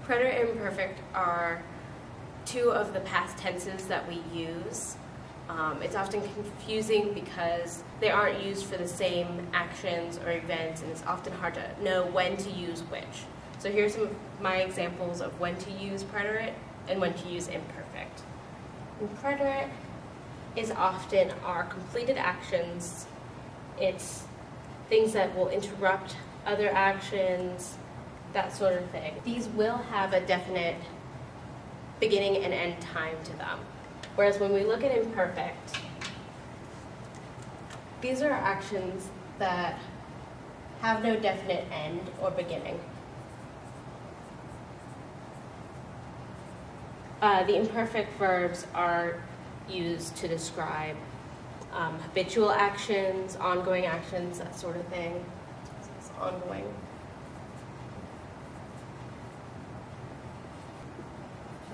Preterit and imperfect are two of the past tenses that we use. It's often confusing because they aren't used for the same actions or events, and it's often hard to know when to use which. So here's some of my examples of when to use preterit and when to use imperfect. And preterit is often our completed actions. It's things that will interrupt other actions, that sort of thing. These will have a definite beginning and end time to them. Whereas when we look at imperfect, these are actions that have no definite end or beginning. The imperfect verbs are used to describe habitual actions, ongoing actions, that sort of thing. So it's ongoing.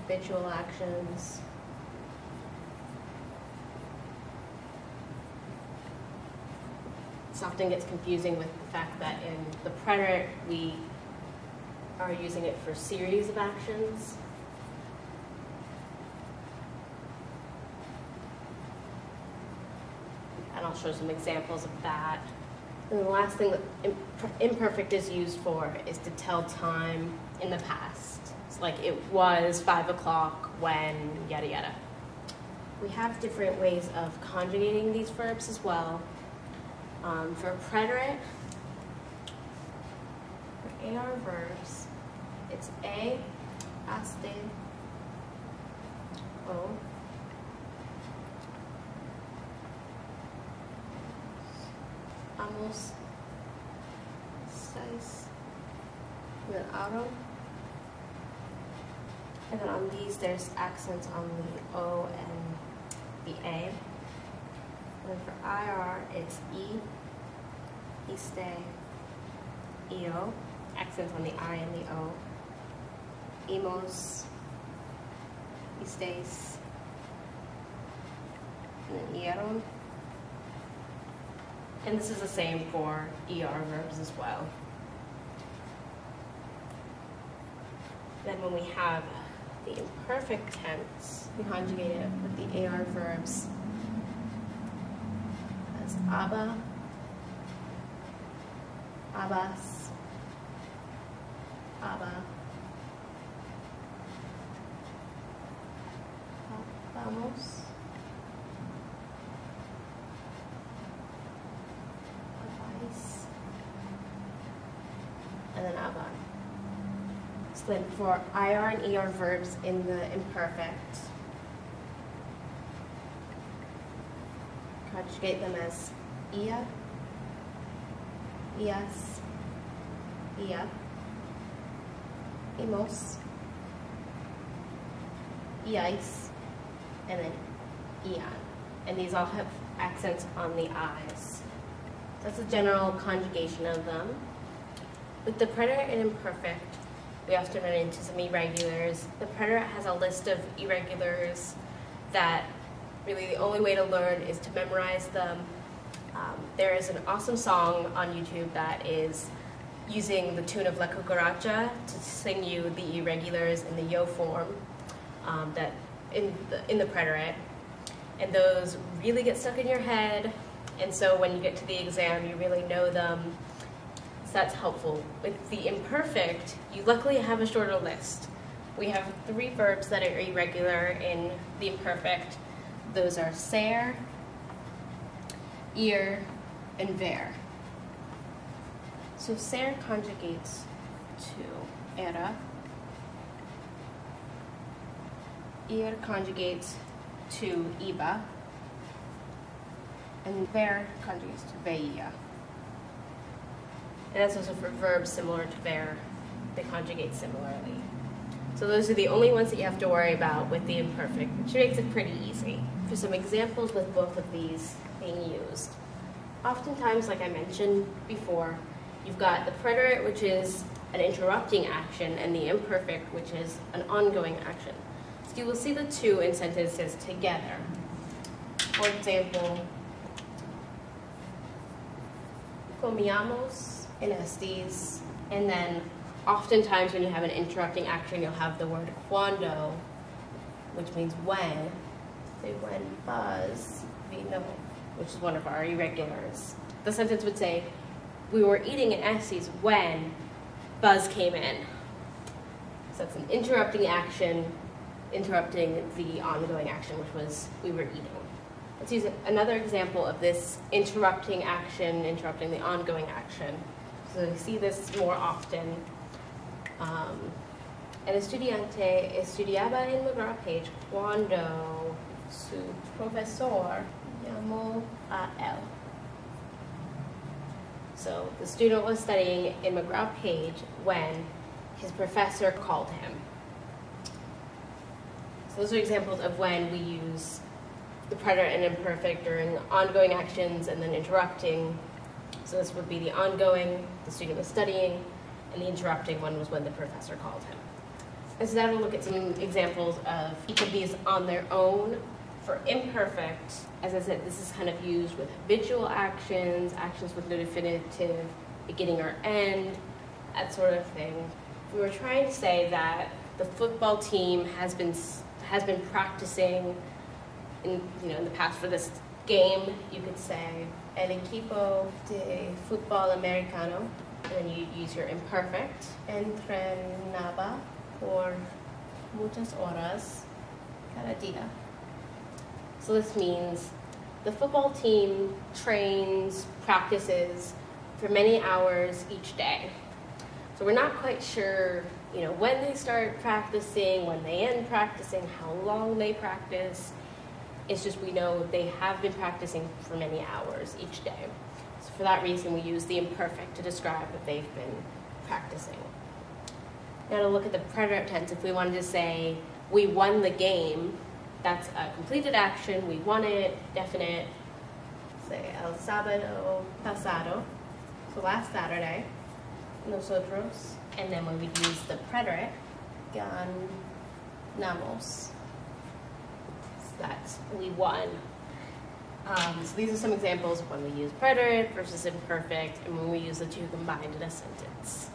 Habitual actions. This often gets confusing with the fact that in the preterit we are using it for series of actions. And I'll show some examples of that. And the last thing that imperfect is used for is to tell time in the past. It's like it was 5 o'clock when yada yada. We have different ways of conjugating these verbs as well. For preterit, for AR verbs, it's A, aste, O, amos, seis, and then aro. And then on these, there's accents on the O and the A. And then for IR, it's E, iste, EO, accents on the I and the O. Emos, istes, and then ieron. And this is the same for ER verbs as well. Then when we have the imperfect tense, we conjugate it with the AR verbs as Abba, Abbas, Abba, Vamos, Abbais, and then Abba. So then for IR and ER verbs in the imperfect, conjugate them as ia, ias, ia, imos, iais, and then ian. And these all have accents on the I's. That's a general conjugation of them. With the preterit and imperfect, we often run into some irregulars. The preterit has a list of irregulars that really the only way to learn is to memorize them. There is an awesome song on YouTube that is using the tune of La Cucaracha to sing you the irregulars in the yo form that in the preterit. And those really get stuck in your head, and so when you get to the exam, you really know them. So that's helpful. With the imperfect, you luckily have a shorter list. We have 3 verbs that are irregular in the imperfect. Those are ser, ir, and ver. So ser conjugates to era. Ir conjugates to iba. And ver conjugates to veia. And that's also for verbs similar to ver. They conjugate similarly. So those are the only ones that you have to worry about with the imperfect, which makes it pretty easy. For some examples with both of these being used, oftentimes, like I mentioned before, you've got the preterit, which is an interrupting action, and the imperfect, which is an ongoing action. So you will see the two in sentences together. For example, comíamos en estos, and then Oftentimes when you have an interrupting action, you'll have the word cuando, which means when. Say when Buzz vino, which is one of our irregulars. The sentence would say, we were eating in Estes when Buzz came in. So it's an interrupting action, interrupting the ongoing action, which was we were eating. Let's use another example of this interrupting action, interrupting the ongoing action. So we see this more often. El estudiante estudiaba en McGraw-Page cuando su profesor llamó a él. So the student was studying in McGraw-Page when his professor called him. So those are examples of when we use the preterite and imperfect during ongoing actions and then interrupting. So this would be the ongoing, the student was studying, and the interrupting one was when the professor called him. And so now we'll look at some examples of each of these on their own. For imperfect, as I said, this is kind of used with habitual actions, actions with no definitive beginning or end, that sort of thing. We were trying to say that the football team has been practicing in the past for this game. You could say el equipo de fútbol americano, and then you use your imperfect. Entrenaba por muchas horas cada día. So this means the football team trains, practices for many hours each day. So we're not quite sure, when they start practicing, when they end practicing, how long they practice. It's just we know they have been practicing for many hours each day. So for that reason, we use the imperfect to describe that they've been practicing. Now to look at the preterite tense, if we wanted to say, we won the game, that's a completed action, we won it, definite. Say, el sábado pasado, so last Saturday, nosotros. And then when we use the preterite, ganamos. So that's we won. So these are some examples of when we use preterite versus imperfect, and when we use the two combined in a sentence.